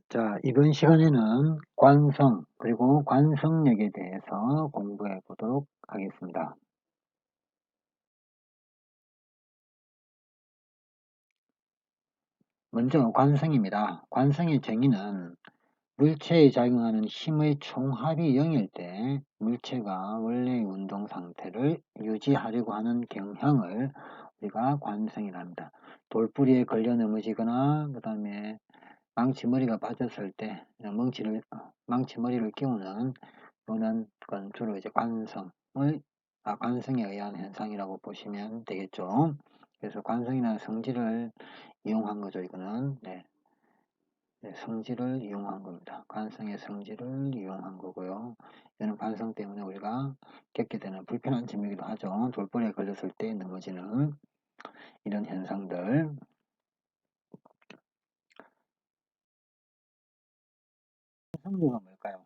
자, 이번 시간에는 관성, 그리고 관성력에 대해서 공부해 보도록 하겠습니다. 먼저 관성입니다. 관성의 정의는 물체에 작용하는 힘의 총합이 0일 때 물체가 원래의 운동 상태를 유지하려고 하는 경향을 우리가 관성이라 합니다. 돌부리에 걸려 넘어지거나 그 다음에 망치머리가 빠졌을 때 망치머리를 끼우는 또는 건 주로 이제 관성에 의한 현상이라고 보시면 되겠죠. 그래서 관성이나 성질을 이용한 거죠. 이거는 성질을 이용한 겁니다. 관성의 성질을 이용한 거고요. 이거는 관성 때문에 우리가 겪게 되는 불편한 점이기도 하죠. 돌부리에 걸렸을 때 넘어지는 이런 현상들. 관성력은 뭘까요?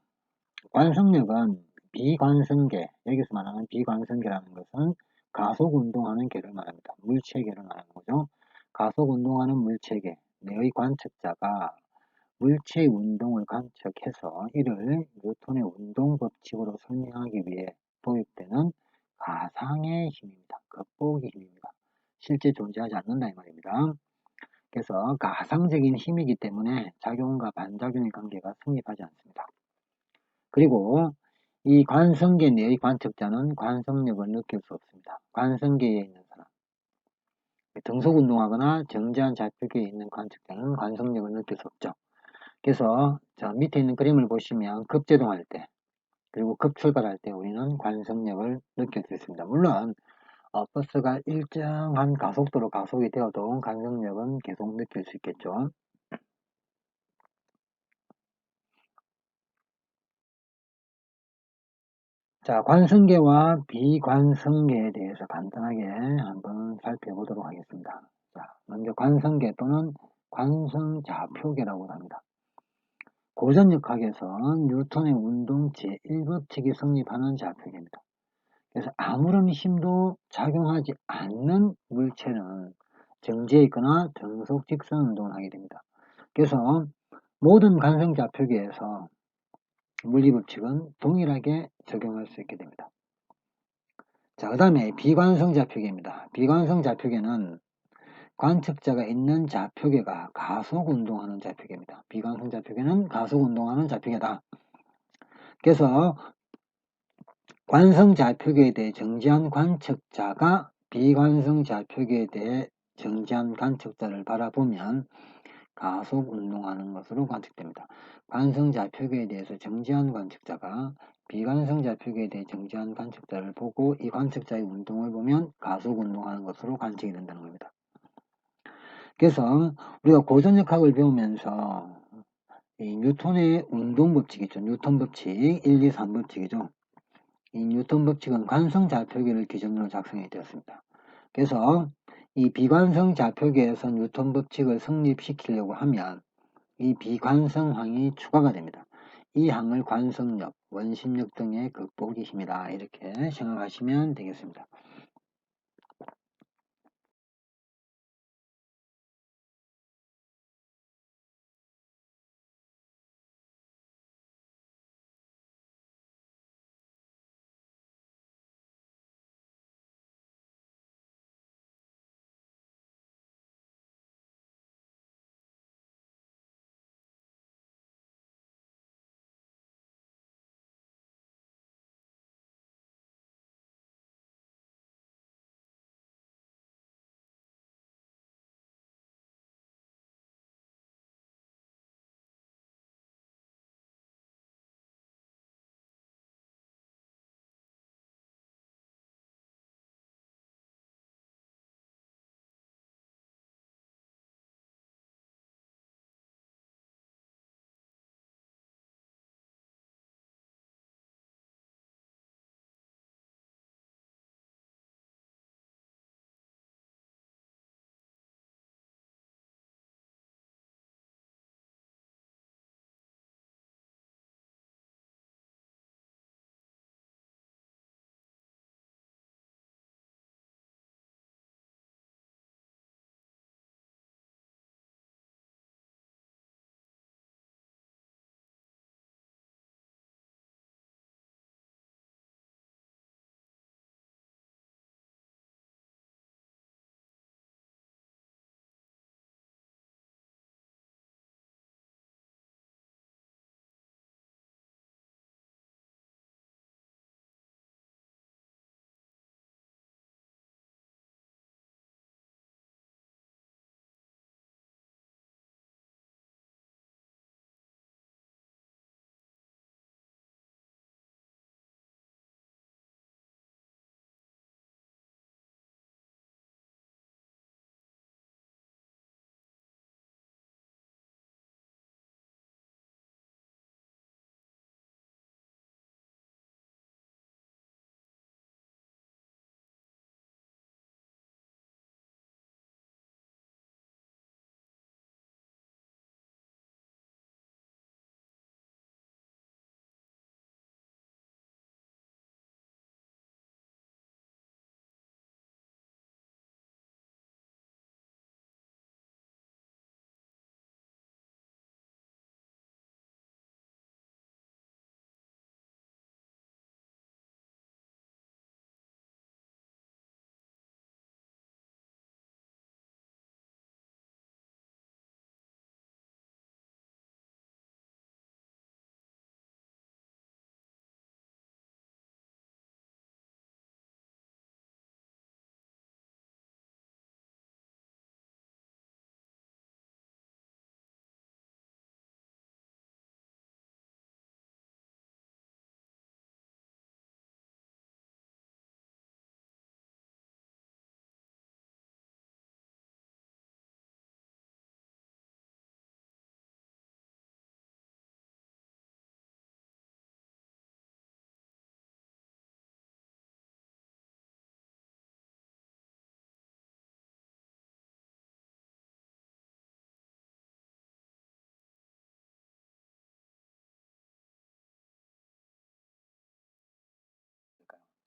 관성력은 비관성계, 여기서 말하는 비관성계라는 것은 가속운동하는 계를 말합니다. 물체계를 말하는 거죠. 가속운동하는 물체계, 내의 관측자가 물체의 운동을 관측해서 이를 뉴턴의 운동법칙으로 설명하기 위해 도입되는 가상의 힘입니다. 극복의 힘입니다. 실제 존재하지 않는다 이 말입니다. 그래서 가상적인 힘이기 때문에 작용과 반작용의 관계가 성립하지 않습니다. 그리고 이 관성계 내의 관측자는 관성력을 느낄 수 없습니다. 관성계에 있는 사람, 등속운동하거나 정지한 좌표계에 있는 관측자는 관성력을 느낄 수 없죠. 그래서 저 밑에 있는 그림을 보시면 급제동할 때 그리고 급출발할 때 우리는 관성력을 느낄 수 있습니다. 물론 버스가 일정한 가속도로 가속이 되어도 관성력은 계속 느낄 수 있겠죠. 자, 관성계와 비관성계에 대해서 간단하게 한번 살펴보도록 하겠습니다. 자, 먼저 관성계 또는 관성좌표계라고 합니다. 고전역학에서 뉴턴의 운동 제1법칙이 성립하는 좌표계입니다. 그래서 아무런 힘도 작용하지 않는 물체는 정지해 있거나 등속 직선 운동을 하게 됩니다. 그래서 모든 관성좌표계에서 물리법칙은 동일하게 적용할 수 있게 됩니다. 자, 그 다음에 비관성 좌표계입니다. 비관성 좌표계는 관측자가 있는 좌표계가 가속 운동하는 좌표계입니다. 비관성 좌표계는 가속 운동하는 좌표계다. 그래서 관성 좌표계에 대해 정지한 관측자가 비관성 좌표계에 대해 정지한 관측자를 바라보면 가속 운동하는 것으로 관측됩니다. 관성 좌표계에 대해서 정지한 관측자가 비관성 좌표계에 대해 정지한 관측자를 보고 이 관측자의 운동을 보면 가속 운동하는 것으로 관측이 된다는 겁니다. 그래서 우리가 고전역학을 배우면서 이 뉴턴의 운동 법칙 있죠. 뉴턴 법칙 1, 2, 3 법칙이죠. 이 뉴턴 법칙은 관성 좌표계를 기준으로 작성이 되었습니다. 그래서 이 비관성 좌표계에서 뉴턴 법칙을 성립시키려고 하면 이 비관성항이 추가가 됩니다. 이 항을 관성력, 원심력 등의 극복의 힘이다 이렇게 생각하시면 되겠습니다.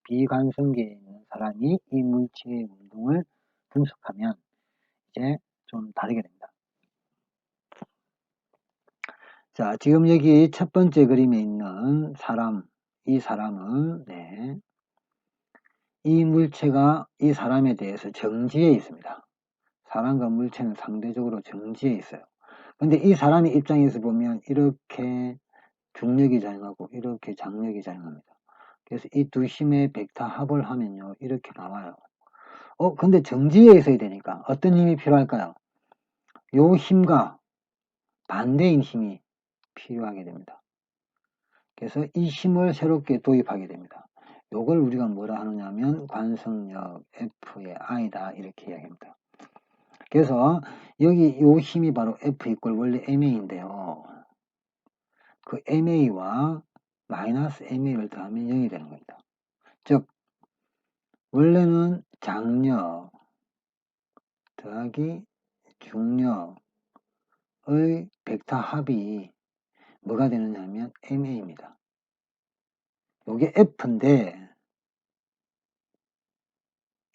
비관성계에 있는 사람이 이 물체의 운동을 분석하면 이제 좀 다르게 됩니다. 자, 지금 여기 첫 번째 그림에 있는 사람, 이 사람은 이 물체가 이 사람에 대해서 정지해 있습니다. 사람과 물체는 상대적으로 정지해 있어요. 근데 이 사람의 입장에서 보면 이렇게 중력이 작용하고 이렇게 장력이 작용합니다. 그래서 이 두 힘의 벡터 합을 하면요, 이렇게 나와요. 근데 정지해 있어야 되니까 어떤 힘이 필요할까요? 요 힘과 반대인 힘이 필요하게 됩니다. 그래서 이 힘을 새롭게 도입하게 됩니다. 요걸 우리가 뭐라 하느냐면 관성력 F의 I다 이렇게 이야기합니다. 그래서 여기 요 힘이 바로 F 이꼴 원래 MA인데요. 그 MA와 마이너스 MA를 더하면 0이 되는 겁니다. 즉 원래는 장력 더하기 중력의 벡터 합이 뭐가 되느냐면 MA입니다. 요게 F인데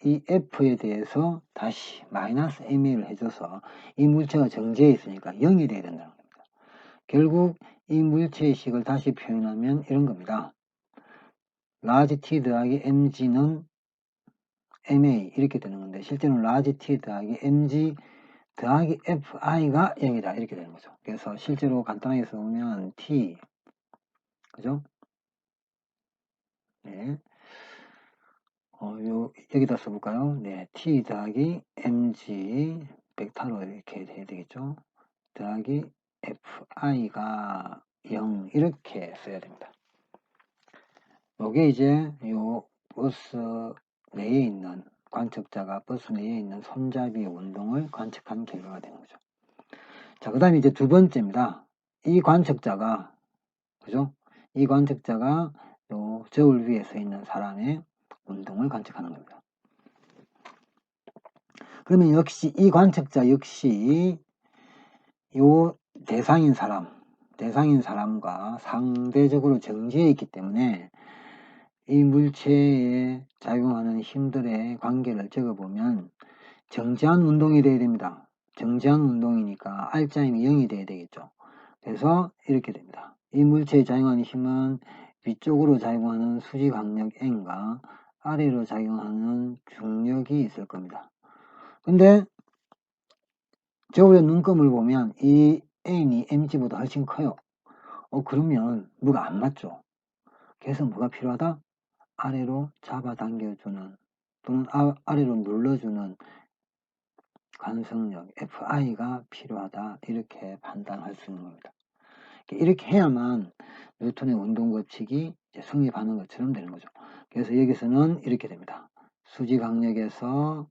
이 F에 대해서 다시 마이너스 MA를 해줘서 이 물체가 정지해 있으니까 0이 돼야 된다는 겁니다. 결국 이 물체의 식을 다시 표현하면 이런 겁니다. 라지 T 더하기 mg는 ma 이렇게 되는 건데 실제로는 라지 T 더하기 mg 더하기 fi가 0이다 이렇게 되는 거죠. 그래서 실제로 간단하게 써보면 T 그죠? 네. 여기다 써볼까요? 네, T 더하기 mg 벡터로 이렇게 돼야 되겠죠? 더하기 fi가 0 이렇게 써야 됩니다. 요게 이제 요 버스 내에 있는 관측자가 버스 내에 있는 손잡이의 운동을 관측한 결과가 되는 거죠. 자, 그 다음에 이제 두 번째입니다. 이 관측자가 그죠? 이 관측자가 요 저울 위에 서 있는 사람의 운동을 관측하는 겁니다. 그러면 역시 이 관측자 역시 요 대상인 사람과 상대적으로 정지해 있기 때문에 이 물체에 작용하는 힘들의 관계를 적어보면 정지한 운동이 돼야 됩니다. 정지한 운동이니까 R자임이 0이 돼야 되겠죠. 그래서 이렇게 됩니다. 이 물체에 작용하는 힘은 위쪽으로 작용하는 수직항력 N과 아래로 작용하는 중력이 있을 겁니다. 근데 저울의 눈금을 보면 이 N이 mg보다 훨씬 커요. 그러면 뭐가 안 맞죠. 그래서 뭐가 필요하다? 아래로 잡아당겨주는 또는 아래로 눌러주는 관성력 FI가 필요하다 이렇게 판단할 수 있는 겁니다. 이렇게 해야만 뉴턴의 운동법칙이 성립하는 것처럼 되는 거죠. 그래서 여기서는 이렇게 됩니다. 수직항력에서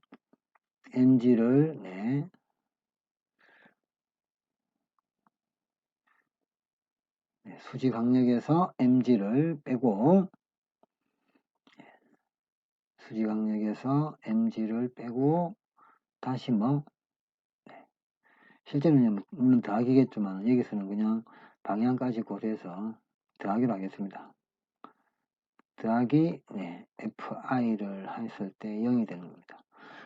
mg를 수직항력에서 mg를 빼고 수직항력에서 mg를 빼고 다시 실제로는 물론 더하기겠지만 여기서는 그냥 방향까지 고려해서 더하기로 하겠습니다. 더하기 fi를 했을 때 0이 되는 겁니다.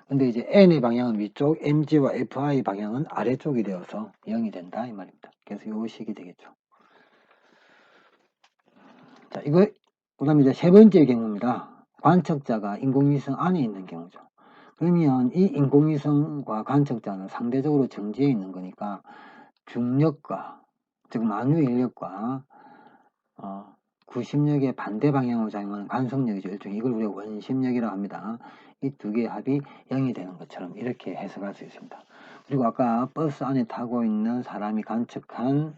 근데 이제 n의 방향은 위쪽, mg와 fi 방향은 아래쪽이 되어서 0이 된다 이 말입니다. 그래서 요 식이 되겠죠. 자, 이거 그다음에 이제 세 번째 경우입니다. 관측자가 인공위성 안에 있는 경우죠. 그러면 이 인공위성과 관측자는 상대적으로 정지해 있는 거니까 중력과 즉 만유의 인력과 구심력의 반대 방향으로 작용하는 관성력이죠. 일종의 이걸 우리가 원심력이라고 합니다. 이 두 개의 합이 0이 되는 것처럼 이렇게 해석할 수 있습니다. 그리고 아까 버스 안에 타고 있는 사람이 관측한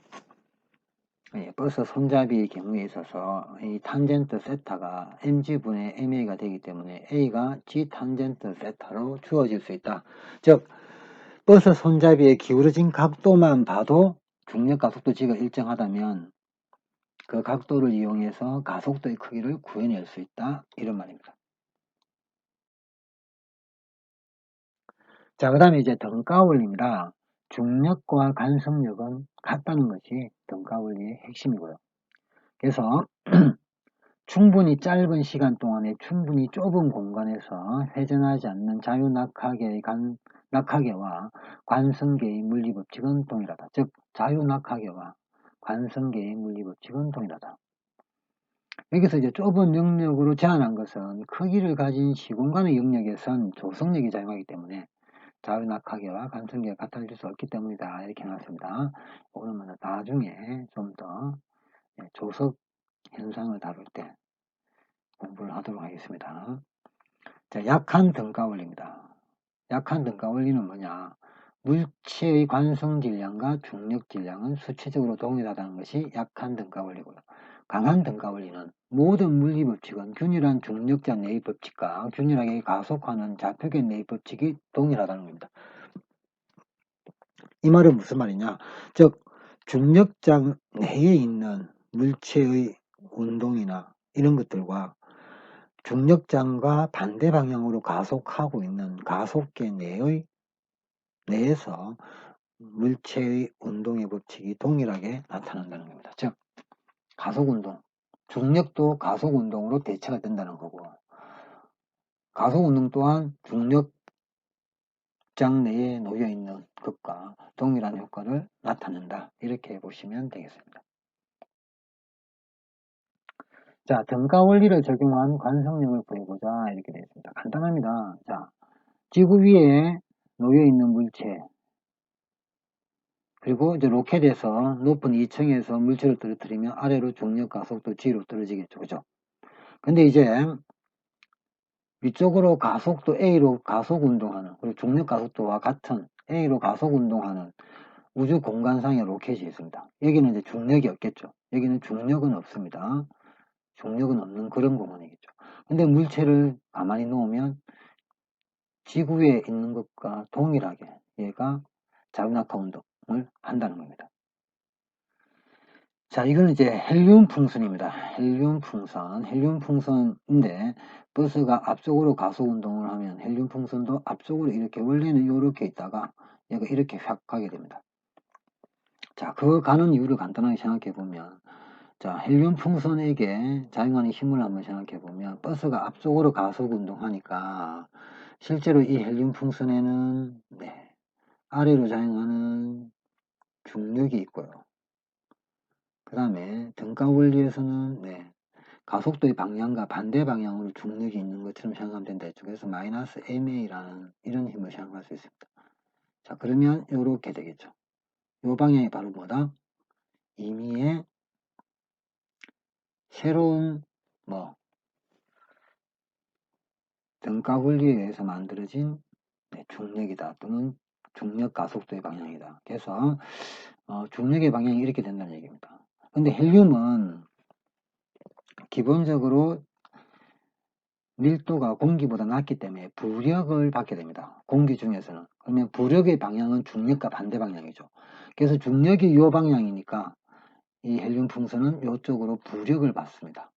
버스 손잡이의 경우에 있어서 이 탄젠트 세타가 mg분의 ma가 되기 때문에 a가 g 탄젠트 세타로 주어질 수 있다. 즉 버스 손잡이의 기울어진 각도만 봐도 중력과 속도 g가 일정하다면 그 각도를 이용해서 가속도의 크기를 구해낼 수 있다 이런 말입니다. 자, 그 다음에 이제 등가 원리입니다. 중력과 관성력은 같다는 것이 등가 원리의 핵심이고요. 그래서 충분히 짧은 시간 동안에 충분히 좁은 공간에서 회전하지 않는 낙하계와 관성계의 물리법칙은 동일하다. 즉 자유낙하계와 관성계의 물리법칙은 동일하다. 여기서 이제 좁은 영역으로 제한한 것은 크기를 가진 시공간의 영역에선 조성력이 작용하기 때문에 자유낙하계와 관성계가 같아질 수 없기 때문이다. 이렇게 나왔습니다. 오늘은 나중에 좀 더 조석 현상을 다룰 때 공부를 하도록 하겠습니다. 자, 약한 등가 원리입니다. 약한 등가 원리는 뭐냐? 물체의 관성 질량과 중력 질량은 수치적으로 동일하다는 것이 약한 등가 원리고요. 강한 등가 원리는 모든 물리 법칙은 균일한 중력자 내의 법칙과 균일하게 가속하는 좌표계 내의 법칙이 동일하다는 겁니다. 이 말은 무슨 말이냐? 즉 중력장 내에 있는 물체의 운동이나 이런 것들과 중력장과 반대 방향으로 가속하고 있는 가속계 내에서 물체의 운동의 법칙이 동일하게 나타난다는 겁니다. 즉 가속운동, 중력도 가속운동으로 대체가 된다는 거고 가속운동 또한 중력장 내에 놓여있는 것과 동일한 효과를 나타낸다. 이렇게 보시면 되겠습니다. 자, 등가 원리를 적용한 관성력을 구해보자. 이렇게 되어 있습니다. 간단합니다. 자, 지구 위에 놓여있는 물체, 그리고 이제 로켓에서 높은 2층에서 물체를 떨어뜨리면 아래로 중력 가속도 G로 떨어지겠죠. 그죠? 근데 이제 위쪽으로 가속도 A로 가속 운동하는, 그리고 중력 가속도와 같은 A로 가속 운동하는 우주 공간상의 로켓이 있습니다. 여기는 이제 중력이 없겠죠. 여기는 중력은 없습니다. 중력은 없는 그런 공간이겠죠. 근데 물체를 가만히 놓으면 지구에 있는 것과 동일하게 얘가 자유낙하 운동을 한다는 겁니다. 자, 이건 이제 헬륨 풍선입니다. 헬륨 풍선인데 버스가 앞쪽으로 가속 운동을 하면 헬륨 풍선도 앞쪽으로 이렇게 원래는 이렇게 있다가 얘가 이렇게 확 가게 됩니다. 자, 그 가는 이유를 간단하게 생각해 보면, 자, 헬륨 풍선에게 작용하는 힘을 한번 생각해 보면 버스가 앞쪽으로 가속 운동하니까 실제로 이 헬륨 풍선에는 아래로 작용하는 중력이 있고요. 그 다음에 등가 원리에서는 가속도의 방향과 반대 방향으로 중력이 있는 것처럼 생각하면 된다 했죠. 그래서 마이너스 ma라는 이런 힘을 생각할 수 있습니다. 자, 그러면 이렇게 되겠죠. 이 방향이 바로 뭐다? 임의의 새로운 등가 원리에 의해서 만들어진 중력이다 또는 중력 가속도의 방향이다. 그래서 중력의 방향이 이렇게 된다는 얘기입니다. 근데 헬륨은 기본적으로 밀도가 공기보다 낮기 때문에 부력을 받게 됩니다. 공기 중에서는. 그러면 부력의 방향은 중력과 반대 방향이죠. 그래서 중력이 이 방향이니까 이 헬륨 풍선은 이쪽으로 부력을 받습니다.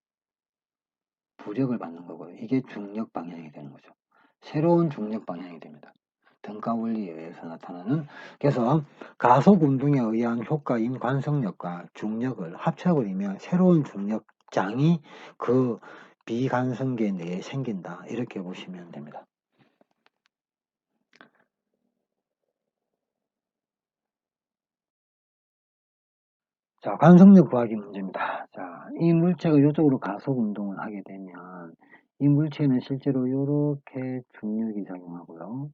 부력을 받는 거고요. 이게 중력 방향이 되는 거죠. 새로운 중력 방향이 됩니다. 등가 원리에 의해서 나타나는. 그래서 가속 운동에 의한 효과인 관성력과 중력을 합쳐버리면 새로운 중력장이 그 비관성계 내에 생긴다. 이렇게 보시면 됩니다. 자, 관성력 구하기 문제입니다. 자, 이 물체가 이쪽으로 가속 운동을 하게 되면 이 물체는 실제로 이렇게 중력이 작용하고요.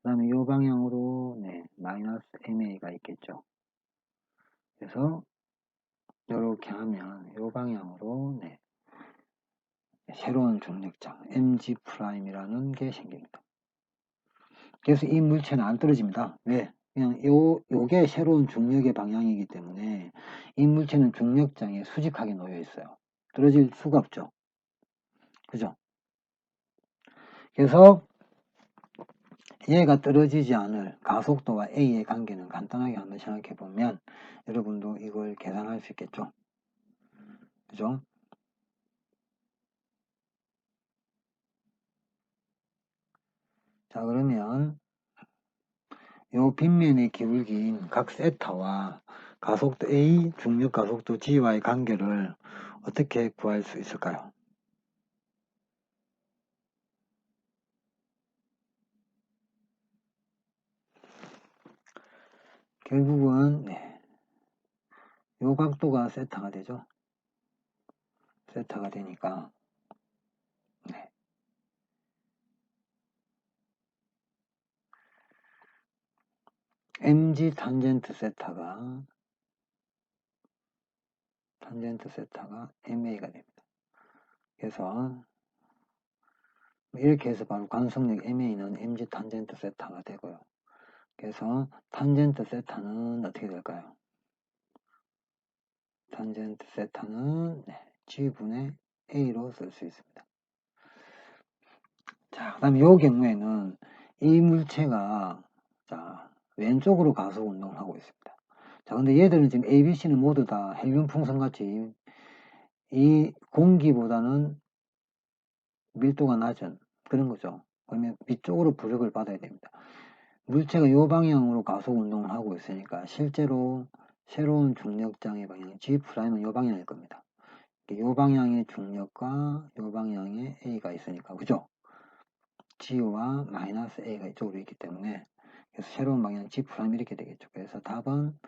그 다음에 이 방향으로 마이너스 ma가 있겠죠. 그래서 이렇게 하면 이 방향으로 새로운 중력장 mg'이라는 게 생깁니다. 그래서 이 물체는 안 떨어집니다. 왜? 그냥 요게 새로운 중력의 방향이기 때문에 이 물체는 중력장에 수직하게 놓여 있어요. 떨어질 수가 없죠. 그죠? 그래서 얘가 떨어지지 않을 가속도와 A의 관계는 간단하게 한번 생각해 보면 여러분도 이걸 계산할 수 있겠죠. 그죠? 자, 그러면 요 빗면의 기울기인 각 세타와 가속도 A, 중력 가속도 G와의 관계를 어떻게 구할 수 있을까요? 결국은 요 각도가 세타가 되죠. 세타가 되니까 mg 탄젠트 세타가 ma가 됩니다. 그래서 이렇게 해서 바로 관속력 ma는 mg 탄젠트 세타가 되고요. 그래서 탄젠트 세타는 어떻게 될까요? 탄젠트 세타는 g분의 a로 쓸 수 있습니다. 자, 그 다음에 이 경우에는 이 물체가 왼쪽으로 가속 운동을 하고 있습니다. 자, 근데 얘들은 지금 A, B, C는 모두 다 헬륨 풍선같이 이 공기보다는 밀도가 낮은 그런 거죠. 그러면 위쪽으로 부력을 받아야 됩니다. 물체가 이 방향으로 가속 운동을 하고 있으니까 실제로 새로운 중력장의 방향 G'은 이 방향일 겁니다. 이 방향의 중력과 이 방향의 A가 있으니까, 그죠? G와 마이너스 A가 이쪽으로 있기 때문에 그래서 새로운 방향 G' 이렇게 되겠죠. 그래서 답은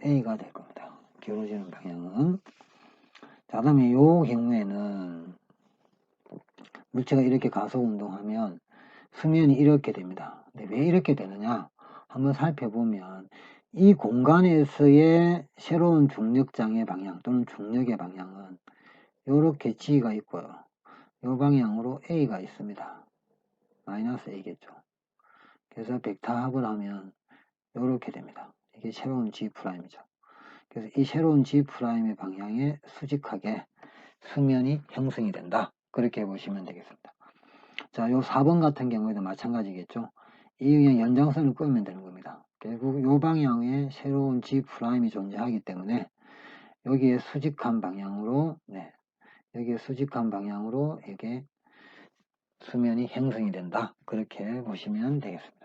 A가 될 겁니다. 기울어지는 방향은. 자, 그 다음에 이 경우에는 물체가 이렇게 가속 운동하면 수면이 이렇게 됩니다. 근데 왜 이렇게 되느냐? 한번 살펴보면 이 공간에서의 새로운 중력장의 방향 또는 중력의 방향은 이렇게 G가 있고요. 이 방향으로 A가 있습니다. 마이너스 A겠죠. 그래서 벡터합을 하면 이렇게 됩니다. 이게 새로운 G'이죠. 그래서 이 새로운 G'의 방향에 수직하게 수면이 형성이 된다. 그렇게 보시면 되겠습니다. 자, 요 4번 같은 경우에도 마찬가지겠죠. 이 그냥 연장선을 끄면 되는 겁니다. 결국 요 방향에 새로운 G'이 존재하기 때문에 여기에 수직한 방향으로 이게 수면이 형성이 된다. 그렇게 보시면 되겠습니다.